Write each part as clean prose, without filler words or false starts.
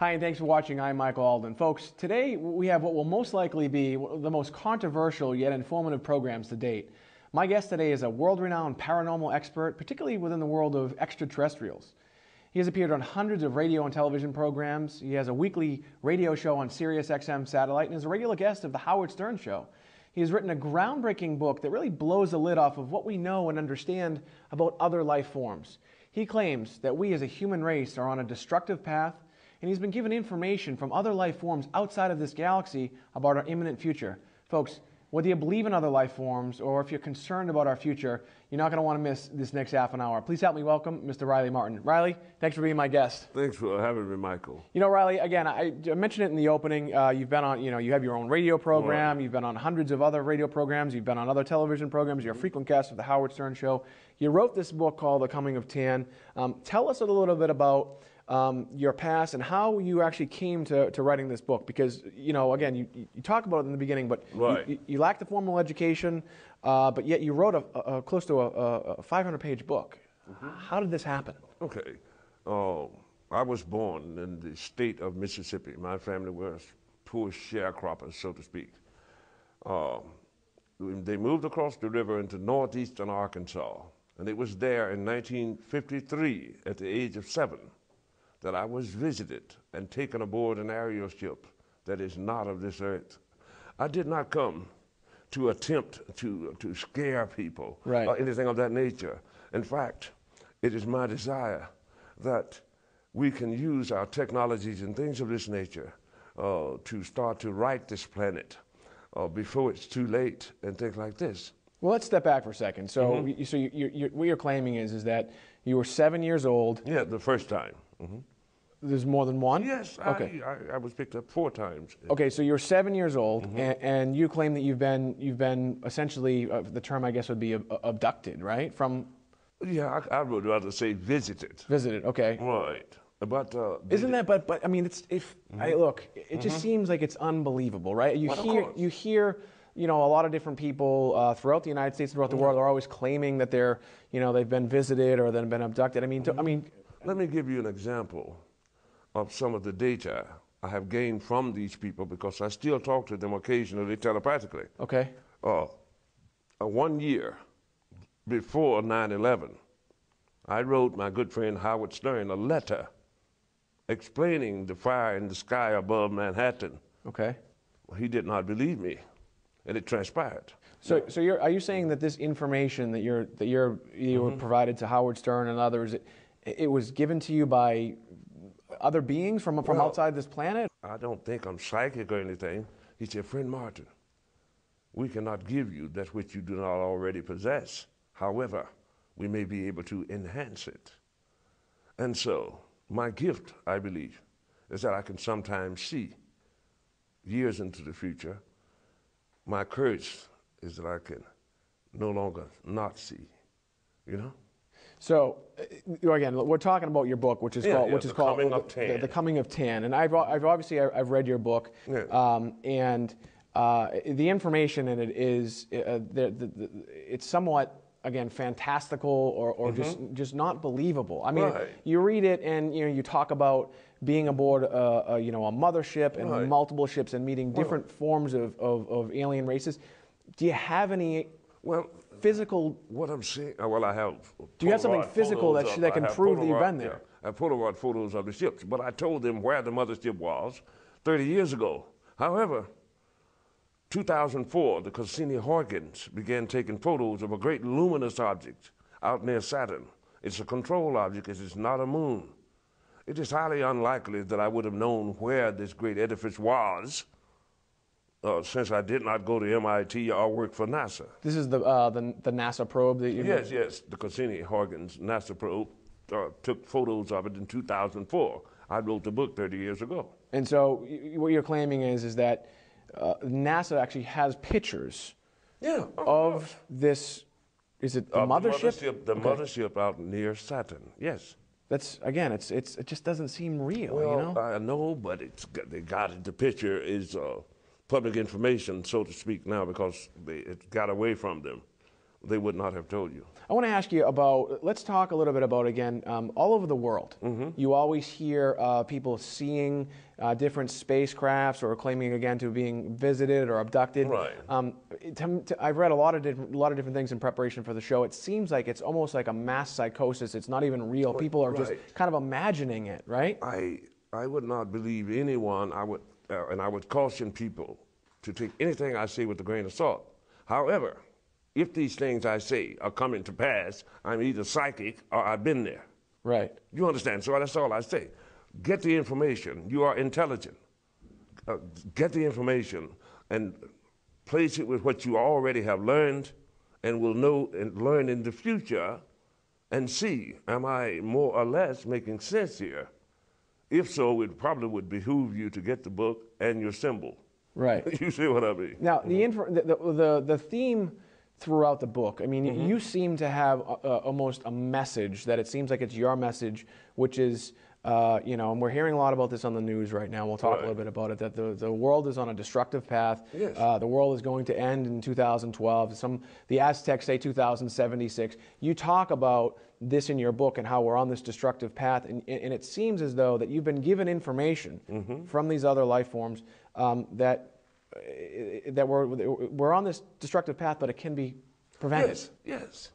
Hi, and thanks for watching. I'm Michael Alden. Folks, today we have what will most likely be the most controversial yet informative programs to date. My guest today is a world-renowned paranormal expert, particularly within the world of extraterrestrials. He has appeared on hundreds of radio and television programs. He has a weekly radio show on Sirius XM satellite and is a regular guest of The Howard Stern Show. He has written a groundbreaking book that really blows the lid off of what we know and understand about other life forms. He claims that we as a human race are on a destructive path, and he's been given information from other life forms outside of this galaxy about our imminent future. Folks, whether you believe in other life forms or if you're concerned about our future, you're not going to want to miss this next half an hour. Please help me welcome Mr. Riley Martin. Riley, thanks for being my guest. Thanks for having me, Michael. You know, Riley, again, I mentioned it in the opening. You've been on, you have your own radio program. Right. You've been on hundreds of other radio programs. You've been on other television programs. You're a frequent guest of The Howard Stern Show. You wrote this book called The Coming of Tan. Tell us a little bit about your past and how you actually came to writing this book, because again you talk about it in the beginning, but right. you lacked the formal education, but yet you wrote a close to a 500-page book. Mm-hmm. How did this happen? Okay, I was born in the state of Mississippi. My family was poor sharecroppers, so to speak. They moved across the river into northeastern Arkansas, and it was there in 1953 at the age of 7 that I was visited and taken aboard an aerial ship that is not of this earth. I did not come to attempt to scare people, right, or anything of that nature. In fact, it is my desire that we can use our technologies and things of this nature to start to right this planet before it's too late and things like this. Well, let's step back for a second. So, what you're claiming is that you were 7 years old. Yeah, the first time. Mm-hmm. There's more than one? Yes, okay. I was picked up 4 times. Okay, so you're 7 years old, mm-hmm. and you claim that you've been essentially, the term I guess would be abducted, right? From. Yeah, I would rather say visited. Visited, okay. Right, but isn't that? But I mean, look, it just mm-hmm. seems like it's unbelievable, right? You well, hear. A lot of different people throughout the United States, throughout the world, are always claiming that they've been visited or they've been abducted. I mean, let me give you an example of some of the data I have gained from these people, because I still talk to them occasionally telepathically. Okay. 1 year before 9/11, I wrote my good friend Howard Stern a letter explaining the fire in the sky above Manhattan. Okay. He did not believe me, and it transpired. So are you saying that this information that you mm-hmm. were provided to Howard Stern and others, it was given to you by other beings from outside this planet? I don't think I'm psychic or anything. He said, "Friend Martin, we cannot give you that which you do not already possess. However, we may be able to enhance it." And so my gift, I believe, is that I can sometimes see years into the future. My curse is that I can no longer not see, So, again, we're talking about your book, which is called The Coming of Tan, and I've read your book, and the information in it is it's somewhat, again, fantastical or mm-hmm. just not believable. I mean, right. You read it and you talk about being aboard a mothership and right. multiple ships and meeting different forms of alien races. Do you have any physical? What I'm saying, I have. Do you have something physical that can prove that you've been there? Yeah, I have Polaroid photos of the ships, but I told them where the mothership was 30 years ago. However, 2004, the Cassini-Huygens began taking photos of a great luminous object out near Saturn. It's a control object. It is not a moon. It is highly unlikely that I would have known where this great edifice was, since I did not go to MIT or work for NASA. This is the NASA probe that you... Yes, the Cassini-Huygens NASA probe took photos of it in 2004. I wrote the book 30 years ago. And so what you're claiming is that NASA actually has pictures of this, is it the mothership? The mothership out near Saturn, yes. That's, again, it just doesn't seem real, Well, I know, but they got it. The picture is public information, so to speak, now, because it got away from them. they would not have told you. I want to ask you about, let's talk a little bit about, again, all over the world. You always hear people seeing different spacecrafts or claiming, again, to being visited or abducted. Right. I've read a lot of different things in preparation for the show. It seems like it's almost like a mass psychosis. It's not even real. People are just kind of imagining it, right? I would not believe anyone. And I would caution people to take anything I say with a grain of salt. However, if these things I say are coming to pass, I'm either psychic or I've been there. Right. You understand? So that's all I say. Get the information. You are intelligent. Get the information and place it with what you already have learned and will know and learn in the future and see, am I more or less making sense here? If so, it probably would behoove you to get the book and your symbol. Right. You see what I mean? Now, the theme throughout the book, I mean, you seem to have almost a message that it seems like it's your message, which is, you know, and we're hearing a lot about this on the news right now. We'll talk a little bit about it, that the world is on a destructive path. Yes. The world is going to end in 2012. The Aztecs say 2076. You talk about this in your book and how we're on this destructive path, and it seems as though that you've been given information from these other life forms that we're on this destructive path, but it can be prevented. Yes.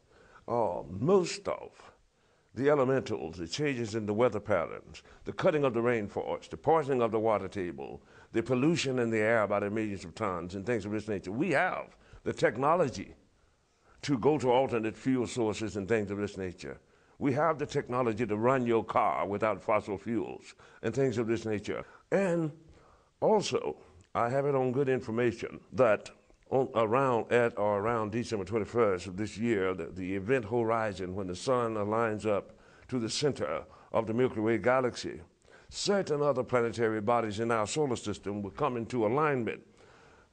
Most of the elementals, the changes in the weather patterns, the cutting of the rainforest, the poisoning of the water table, the pollution in the air by the millions of tons, and things of this nature. We have the technology to go to alternate fuel sources and things of this nature. We have the technology to run your car without fossil fuels and things of this nature. And also, I have it on good information that around December 21st of this year, the event horizon, when the sun aligns up to the center of the Milky Way galaxy, certain other planetary bodies in our solar system will come into alignment,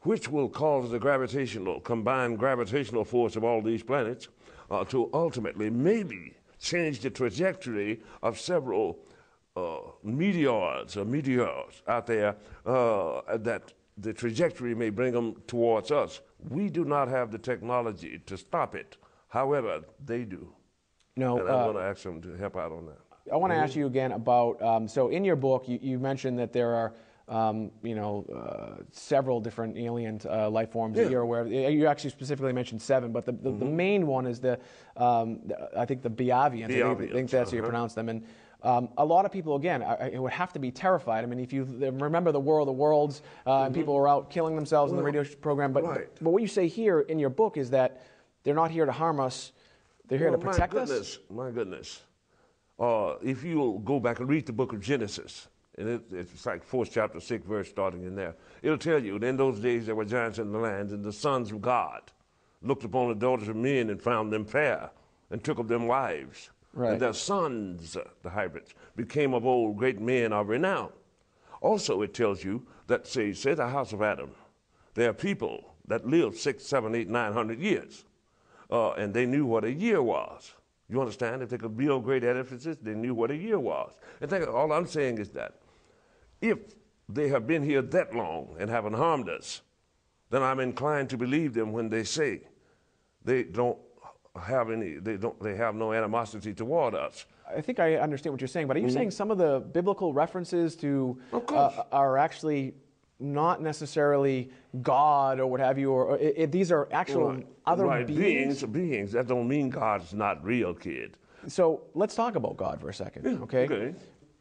which will cause the combined gravitational force of all these planets to ultimately maybe change the trajectory of several meteors out there that the trajectory may bring them towards us. We do not have the technology to stop it. However, they do. No, and I want to ask them to help out on that. I want to ask you again about, so in your book, you mentioned that there are several different alien life forms that you're aware of. You actually specifically mentioned 7, but the main one is I think the Biavians. I think that's how you pronounce them. And a lot of people, again, it would have to be terrified. I mean, if you remember the War of the Worlds, and people were out killing themselves in the radio program. But what you say here in your book is that they're not here to harm us. They're here to protect us. My goodness. If you go back and read the book of Genesis, and it's like 4th chapter, 6th verse starting in there, it'll tell you, in those days there were giants in the land, and the sons of God looked upon the daughters of men and found them fair, and took of them wives. Right. And their sons, the hybrids, became of old great men of renown. Also it tells you that, say the house of Adam, there are people that lived 6, 7, 8, 900 years, and they knew what a year was. You understand? If they could build great edifices, they knew what a year was. And all I'm saying is that if they have been here that long and haven't harmed us, then I'm inclined to believe them when they say they have no animosity toward us. I think I understand what you're saying, but are you saying some of the biblical references to are actually not necessarily God or what have you, or these are actual other beings? Beings. That don't mean God's not real, kid. So let's talk about God for a second, okay?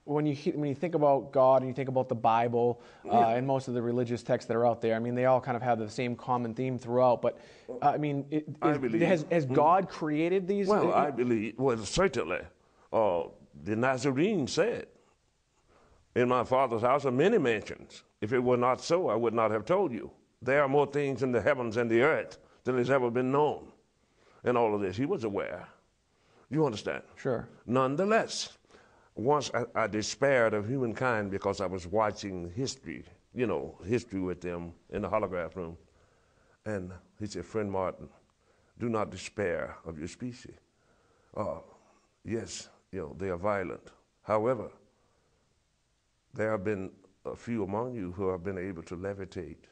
When you think about God and you think about the Bible and most of the religious texts that are out there, I mean, they all kind of have the same common theme throughout. But I mean, has God created these? Well, I believe. Well, certainly, the Nazarene said, "In my Father's house are many mansions. If it were not so, I would not have told you. There are more things in the heavens and the earth than has ever been known." And all of this, he was aware. You understand? Sure. Nonetheless, once I despaired of humankind because I was watching history with them in the holograph room. And he said, "Friend Martin, do not despair of your species. Yes, they are violent. However, there have been a few among you who have been able to levitate,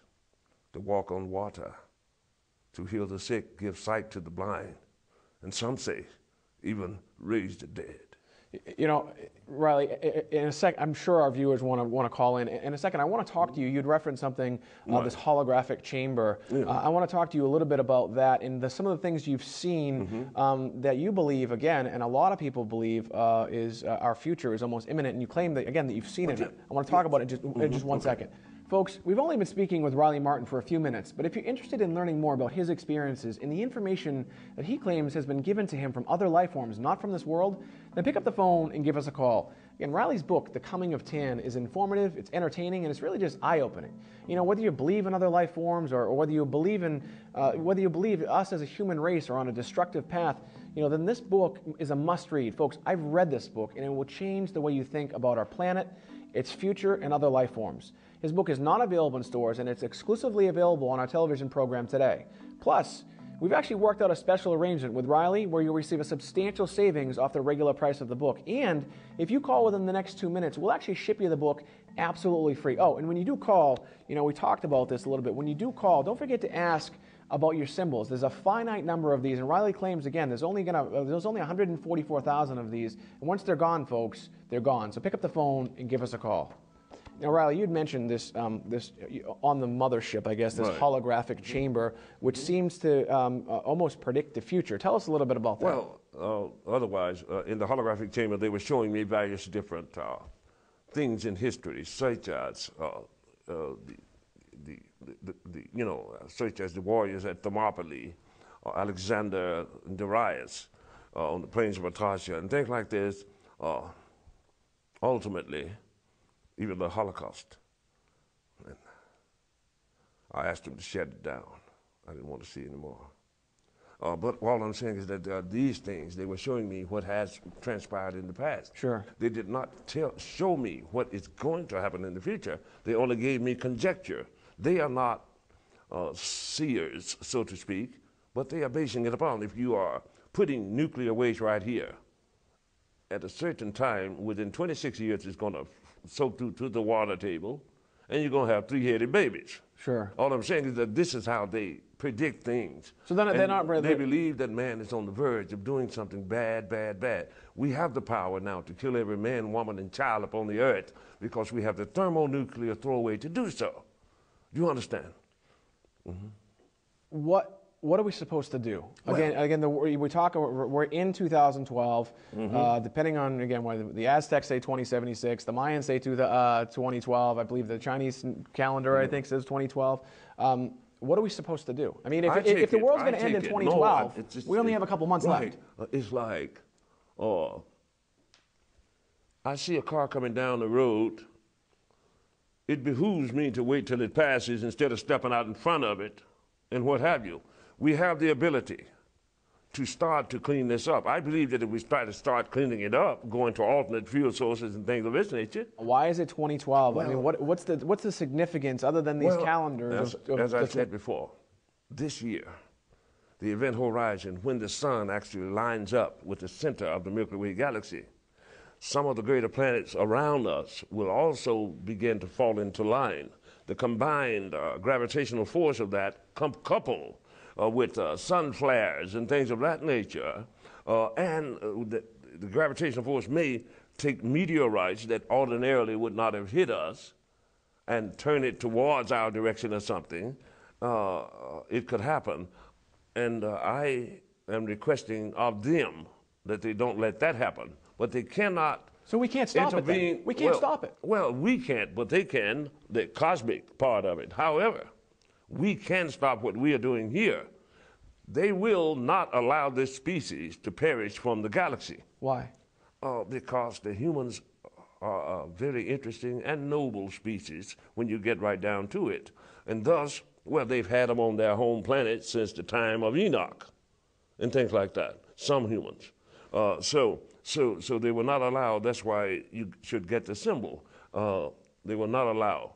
to walk on water, to heal the sick, give sight to the blind, and some say even raise the dead. You know, Riley, in a sec, I'm sure our viewers want to call in. In a second, I want to talk to you. You'd referenced something, this holographic chamber. Yeah. I want to talk to you a little bit about that and some of the things you've seen that you believe, again, and a lot of people believe is our future is almost imminent. And you claim that, again, that you've seen it. I want to talk about it in just one second. Folks, we've only been speaking with Riley Martin for a few minutes, but if you're interested in learning more about his experiences and the information that he claims has been given to him from other life forms, not from this world, then pick up the phone and give us a call. Again, Riley's book, The Coming of Tan, is informative, it's entertaining, and it's really just eye-opening. You know, whether you believe in other life forms or whether you believe us as a human race are on a destructive path, you know, then this book is a must-read. Folks, I've read this book, and it will change the way you think about our planet, its future, and other life forms. His book is not available in stores, and it's exclusively available on our television program today. Plus, we've actually worked out a special arrangement with Riley where you'll receive a substantial savings off the regular price of the book. And if you call within the next 2 minutes, we'll actually ship you the book absolutely free. Oh, and when you do call, you know, we talked about this a little bit. When you do call, don't forget to ask about your symbols. There's a finite number of these, and Riley claims, again, there's only 144,000 of these. And once they're gone, folks, they're gone. So pick up the phone and give us a call. Now, Riley, you'd mentioned this, this on the mothership, I guess, this holographic chamber, which seems to almost predict the future. Tell us a little bit about that. Well, otherwise, in the holographic chamber, they were showing me various different things in history, such as such as the warriors at Thermopylae, Alexander Darius on the plains of Atarsia, and things like this. Ultimately, even the Holocaust. And I asked them to shut it down. I didn't want to see anymore. But all I'm saying is that these things, they were showing me what has transpired in the past. Sure. They did not show me what is going to happen in the future. They only gave me conjecture. They are not seers, so to speak, but they are basing it upon, if you are putting nuclear waste right here, at a certain time, within 26 years, it's going to soak through to the water table, and you're going to have three-headed babies. Sure. All I'm saying is that this is how they predict things. So then they're not really... They believe that man is on the verge of doing something bad, bad, bad. We have the power now to kill every man, woman, and child upon the earth because we have the thermonuclear throwaway to do so. Do you understand? What are we supposed to do? We're in 2012. Depending on, again, whether the Aztecs say 2076, the Mayans say 2012. I believe the Chinese calendar, I think, says 2012. What are we supposed to do? I mean, if the world's going to end in 2012, we only have a couple months left. It's like, I see a car coming down the road. It behooves me to wait till it passes instead of stepping out in front of it and what have you. We have the ability to start to clean this up. I believe that if we try to start cleaning it up, going to alternate fuel sources and things of this nature. Why is it 2012? Well, I mean, what's the significance other than these calendars? As I said before, this year, the event horizon, when the sun actually lines up with the center of the Milky Way galaxy, some of the greater planets around us will also begin to fall into line. The combined gravitational force of that coupled with sun flares and things of that nature, and the gravitational force may take meteorites that ordinarily would not have hit us and turn it towards our direction or something. It could happen. And I am requesting of them that they don't let that happen. But they cannot. So we can't stop it then. We can't stop it. Well, we can't, but they can, the cosmic part of it. However, we can stop what we are doing here. They will not allow this species to perish from the galaxy. Why? Because the humans are a very interesting and noble species when you get right down to it. And thus, well, they've had them on their home planet since the time of Enoch and things like that, some humans. So they will not allow, that's why you should get the symbol. They will not allow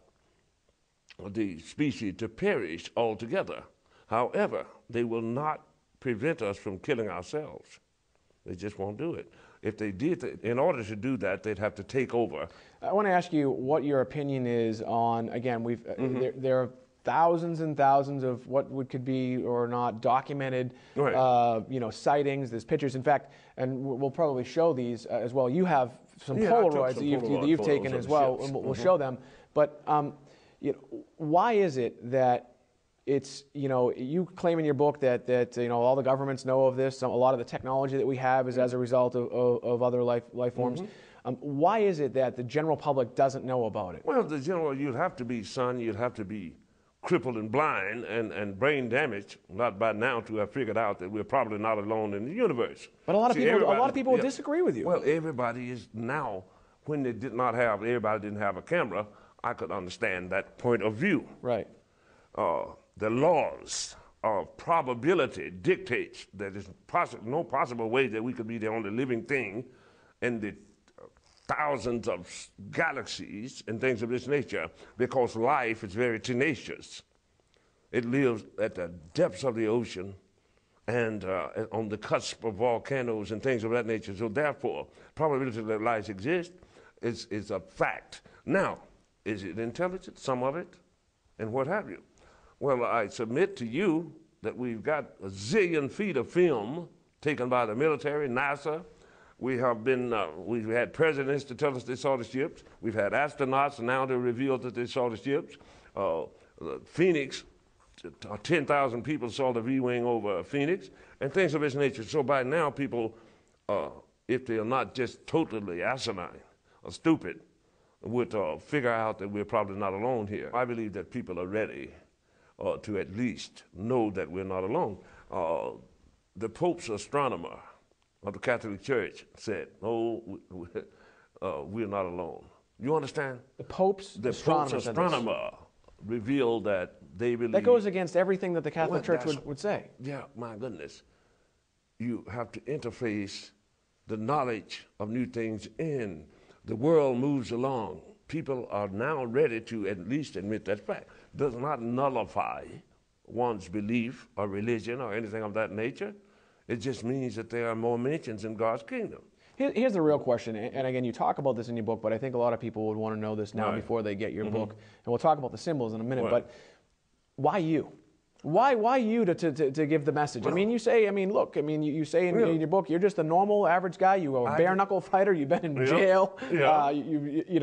the species to perish altogether. However, they will not prevent us from killing ourselves. They just won't do it. If they did, in order to do that, they'd have to take over. I want to ask you what your opinion is on, again, there are thousands and thousands of what could be or not documented, sightings. There's pictures. In fact, and we'll probably show these as well. You have some Polaroids that you've taken as well, and we'll show them. But why is it that it's, you claim in your book that all the governments know of this. A lot of the technology that we have is as a result of other life forms. Why is it that the general public doesn't know about it? Well, you'd have to be crippled and blind and brain damaged, not by now to have figured out that we're probably not alone in the universe. But a lot of people will disagree with you. Well, everybody is now, when they everybody didn't have a camera, I could understand that point of view. Right. The laws of probability dictates that there's no possible way that we could be the only living thing in the thousands of galaxies and things of this nature, because life is very tenacious. It lives at the depths of the ocean and on the cusp of volcanoes and things of that nature. So therefore, probability that life exists is a fact. Now, is it intelligent? Some of it, and what have you. Well, I submit to you that we've got a zillion feet of film taken by the military, NASA. We have been, we've had presidents to tell us they saw the ships. We've had astronauts now to reveal that they saw the ships. Phoenix, 10,000 people saw the V-wing over Phoenix, and things of this nature. So by now, people, if they are not just totally asinine or stupid, would figure out that we're probably not alone here. I believe that people are ready to at least know that we're not alone. The Pope's astronomer of the Catholic Church said, "No, we're not alone." You understand? The Pope's astronomer revealed that they believe... That goes against everything that the Catholic Church would say. Yeah, my goodness. You have to interface the knowledge of new things in. The world moves along. People are now ready to at least admit that fact. Does not nullify one's belief or religion or anything of that nature. It just means that there are more mentions in God's kingdom. Here's the real question, and again, you talk about this in your book, but I think a lot of people would want to know this now before they get your book. And we'll talk about the symbols in a minute, but why you? Why you to give the message? Well, I mean, you say, look, you say in your book, you're just a normal, average guy. You are a bare-knuckle fighter. You've been in jail. Yeah. You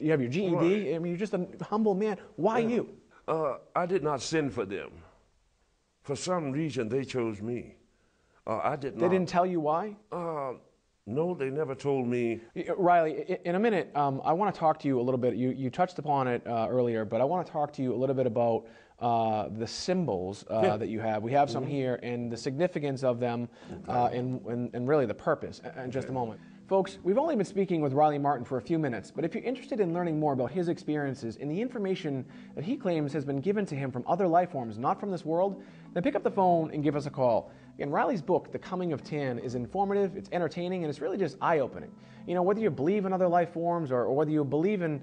have your GED. Right. You're just a humble man. Why you? I did not sin for them. For some reason, they chose me. I did not. They didn't tell you why? No, they never told me. Riley, in a minute, I want to talk to you a little bit. You touched upon it earlier, but I want to talk to you a little bit about the symbols that you have. We have some here, and the significance of them, and really the purpose in just a moment. Folks, we've only been speaking with Riley Martin for a few minutes, but if you're interested in learning more about his experiences and the information that he claims has been given to him from other life forms, not from this world, then pick up the phone and give us a call. Again, Riley's book, The Coming of Tan, is informative, it's entertaining, and it's really just eye-opening. Whether you believe in other life forms or whether you believe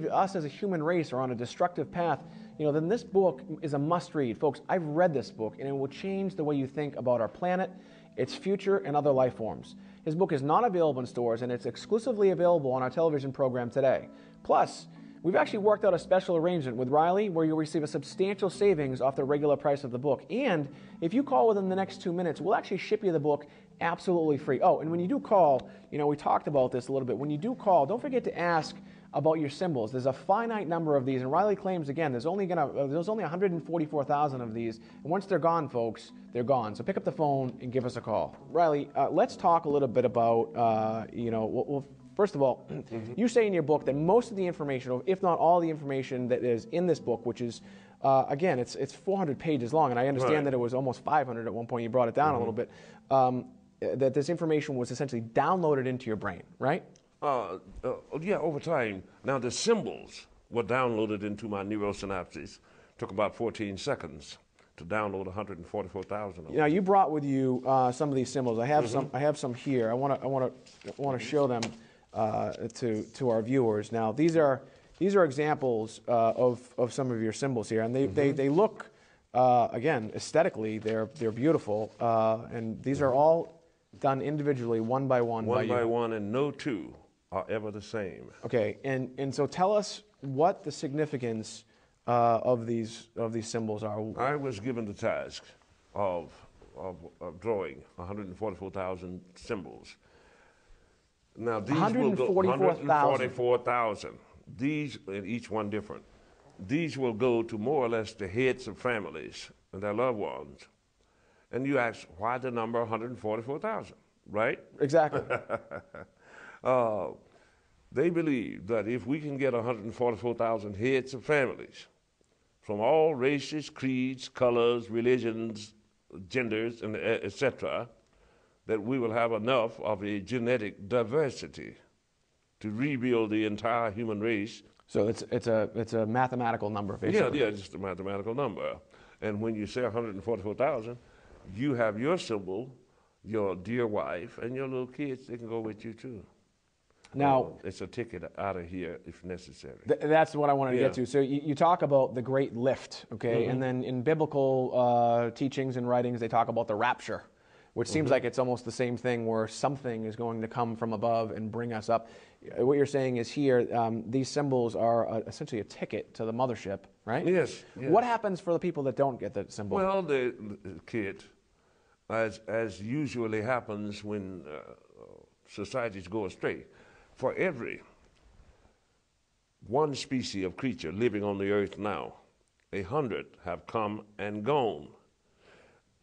us as a human race are on a destructive path, then this book is a must-read. Folks, I've read this book, and it will change the way you think about our planet, its future, and other life forms. His book is not available in stores, and it's exclusively available on our television program today. Plus, we've actually worked out a special arrangement with Riley where you'll receive a substantial savings off the regular price of the book. And if you call within the next 2 minutes, we'll actually ship you the book absolutely free. Oh, and when you do call, we talked about this a little bit. When you do call, don't forget to ask about your symbols. There's a finite number of these, and Riley claims, again, there's only 144,000 of these, and once they're gone, folks, they're gone. So pick up the phone and give us a call. Riley, let's talk a little bit about, first of all, you say in your book that most of the information, if not all the information that is in this book, which is, again, it's 400 pages long, and I understand that it was almost 500 at one point. You brought it down a little bit. That this information was essentially downloaded into your brain, right? Yeah, over time. Now, the symbols were downloaded into my neurosynapses. Took about 14 seconds to download 144,000 of them. Now, you brought with you some of these symbols. I have some. I have some here. I want to show them to our viewers. Now, these are examples of some of your symbols here, and they look again aesthetically they're beautiful, and these are all done individually, one by one. One by one, and no two are ever the same. Okay, and so tell us what the significance of these symbols are. I was given the task of drawing 144,000 symbols. Now these will go 144,000. These, and each one different. These will go to more or less the heads of families and their loved ones. And you ask, why the number 144,000, right? Exactly. They believe that if we can get 144,000 heads of families from all races, creeds, colors, religions, genders, and etc., that we will have enough of a genetic diversity to rebuild the entire human race. So it's a mathematical number, basically. Yeah, just a mathematical number. And when you say 144,000, you have your symbol, your dear wife, and your little kids. They can go with you too. Now, it's a ticket out of here if necessary. That's what I wanted to get to. So you talk about the great lift, okay? And then in biblical teachings and writings, they talk about the rapture, which seems like it's almost the same thing, where something is going to come from above and bring us up. What you're saying is here, these symbols are essentially a ticket to the mothership, right? Yes, yes. What happens for the people that don't get the symbol? Well, the kid, as usually happens when societies go astray, for every one species of creature living on the earth now, 100 have come and gone,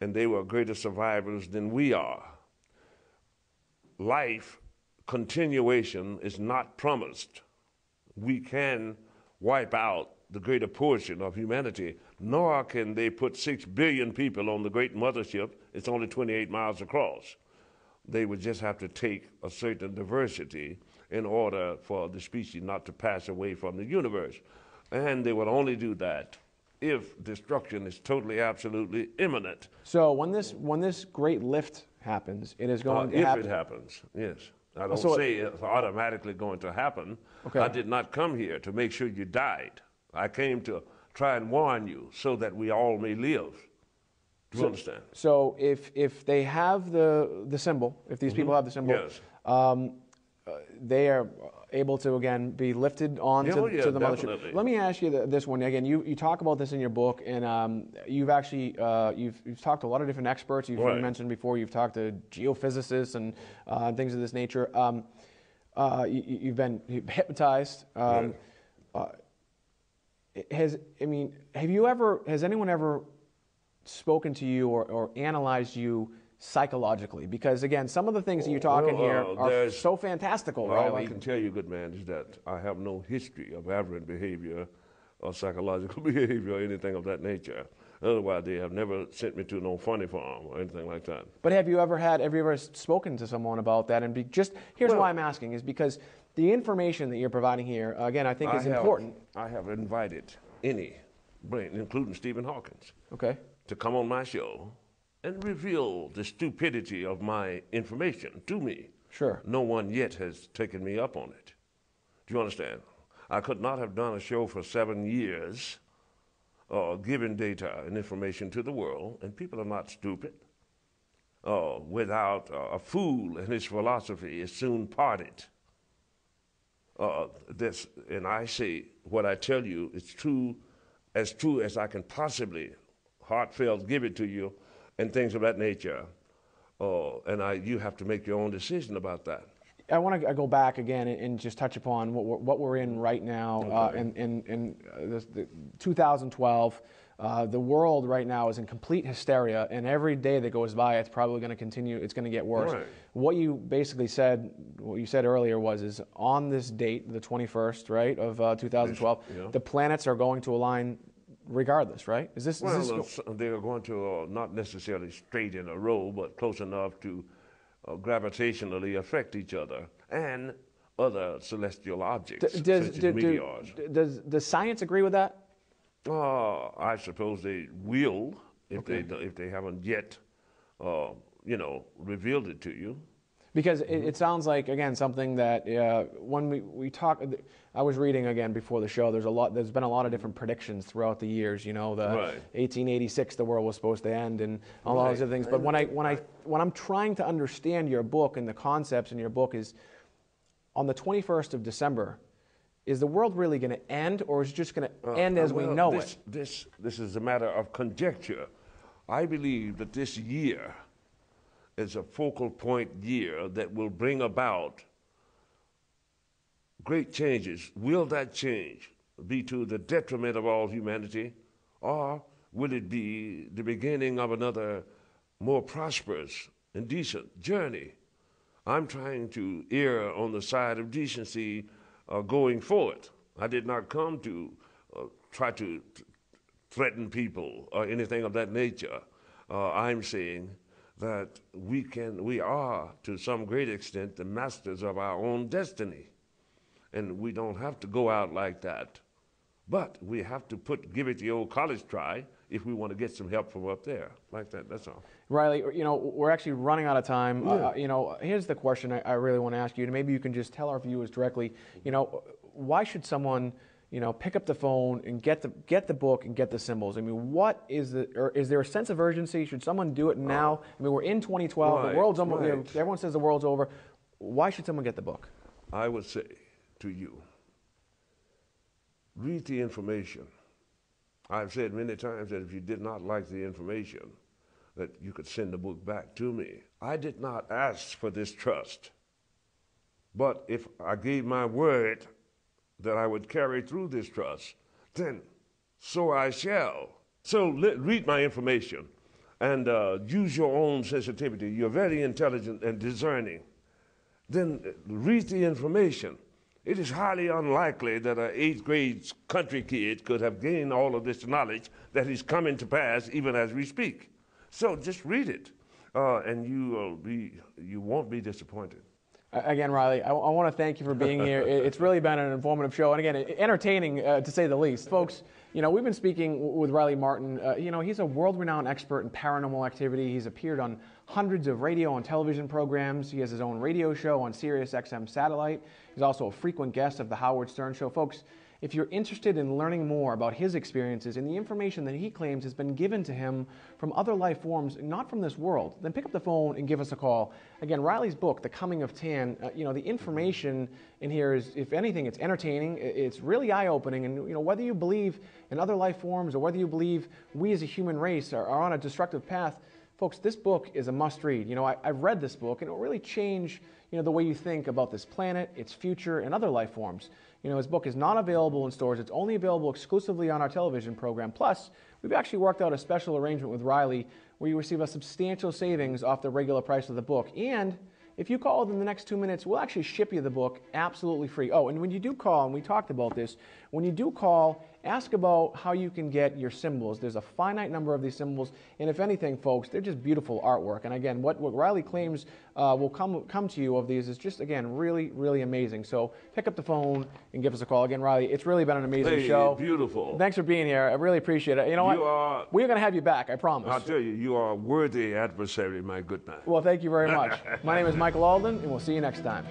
and they were greater survivors than we are. Life continuation is not promised. We can wipe out the greater portion of humanity, nor can they put 6 billion people on the great mothership. It's only 28 miles across. They would just have to take a certain diversity in order for the species not to pass away from the universe. And they would only do that if destruction is totally, absolutely imminent. So when this great lift happens, it is going to happen? If it happens, yes. I don't say it's automatically going to happen. Okay. I did not come here to make sure you died. I came to try and warn you so that we all may live. Do you understand? So if they have the symbol, if these people have the symbol, yes. They are able to, again, be lifted on to the definitely. mothership. Let me ask you this one. Again, you talk about this in your book, and you've actually you've talked to a lot of different experts. You've mentioned before, you've talked to geophysicists and things of this nature. You've been hypnotized. Has anyone ever spoken to you or analyzed you psychologically? Because again, some of the things that you talk in here are so fantastical, right? All I can tell you, good man, is that I have no history of aberrant behavior or psychological behavior or anything of that nature. Otherwise, they have never sent me to no funny farm or anything like that. But have you ever spoken to someone about that? And here's why I'm asking, is because the information that you're providing here, again, I think is important. I have invited any brain, including Stephen Hawkins, to come on my show and reveal the stupidity of my information to me. Sure. No one yet has taken me up on it. Do you understand? I could not have done a show for 7 years giving data and information to the world, and people are not stupid, without a fool and his philosophy is soon parted. And I say, what I tell you is true as I can possibly heartfelt give it to you, and things of that nature. And you have to make your own decision about that. I want to go back again and just touch upon what we're in right now in 2012. The world right now is in complete hysteria, and every day that goes by, it's probably going to continue. It's going to get worse. Right. What you basically said, what you said earlier is on this date, the 21st, right, of 2012, the planets are going to align regardless, right? They are going to not necessarily straight in a row, but close enough to gravitationally affect each other and other celestial objects, such as meteors. Does science agree with that? I suppose they will if they haven't yet, revealed it to you. Because it sounds like, again, something that when we talk, I was reading again before the show, there's been a lot of different predictions throughout the years, 1886 the world was supposed to end and all those other things. But when I'm trying to understand your book and the concepts in your book is on the 21st of December, Is the world really going to end, or is it just going to end as we know it? This is a matter of conjecture. I believe that this year is a focal point year that will bring about great changes. Will that change be to the detriment of all humanity, or will it be the beginning of another more prosperous and decent journey? I'm trying to err on the side of decency going forward. I did not come to try to threaten people or anything of that nature. I'm saying that we are, to some great extent, the masters of our own destiny. And we don't have to go out like that. But we have to give it the old college try if we want to get some help from up there, like that, that's all. Riley, we're actually running out of time. Yeah. Here's the question I really want to ask you, and maybe you can just tell our viewers directly, why should someone pick up the phone and get the book and get the symbols? I mean, is there a sense of urgency? Should someone do it now? I mean, we're in 2012. Right, the world's almost. Right. Everyone says the world's over. Why should someone get the book? I would say to you, read the information. I've said many times that if you did not like the information, that you could send the book back to me. I did not ask for this trust, but if I gave my word that I would carry through this trust, then so I shall. So read my information and use your own sensitivity. You're very intelligent and discerning. Then read the information. It is highly unlikely that an 8th grade country kid could have gained all of this knowledge that is coming to pass even as we speak. So just read it, and you won't be disappointed. Again, Riley, I want to thank you for being here. It's really been an informative show, and again, entertaining to say the least. Folks, we've been speaking with Riley Martin. He's a world-renowned expert in paranormal activity. He's appeared on hundreds of radio and television programs. He has his own radio show on Sirius XM satellite. He's also a frequent guest of the Howard Stern Show. Folks, if you're interested in learning more about his experiences and the information that he claims has been given to him from other life forms, not from this world, then pick up the phone and give us a call. Again, Riley's book, The Coming of Tan, the information in here is, if anything, it's entertaining, it's really eye-opening, and whether you believe in other life forms or whether you believe we as a human race are on a destructive path, folks, this book is a must-read. I've read this book, and it will really change the way you think about this planet, its future, and other life forms. His book is not available in stores. It's only available exclusively on our television program. Plus, we've actually worked out a special arrangement with Riley where you receive a substantial savings off the regular price of the book. And if you call within the next 2 minutes, we'll actually ship you the book absolutely free. Oh, and when you do call, and we talked about this, when you do call, ask about how you can get your symbols. There's a finite number of these symbols, and if anything, folks, they're just beautiful artwork. And again, what Riley claims will come to you of these is just, again, really, really amazing. So pick up the phone and give us a call. Again, Riley, it's really been an amazing show. Beautiful. Thanks for being here. I really appreciate it. You know what? We're going to have you back, I promise. I'll tell you, you are a worthy adversary, my good man. Well, thank you very much. My name is Michael Alden, and we'll see you next time.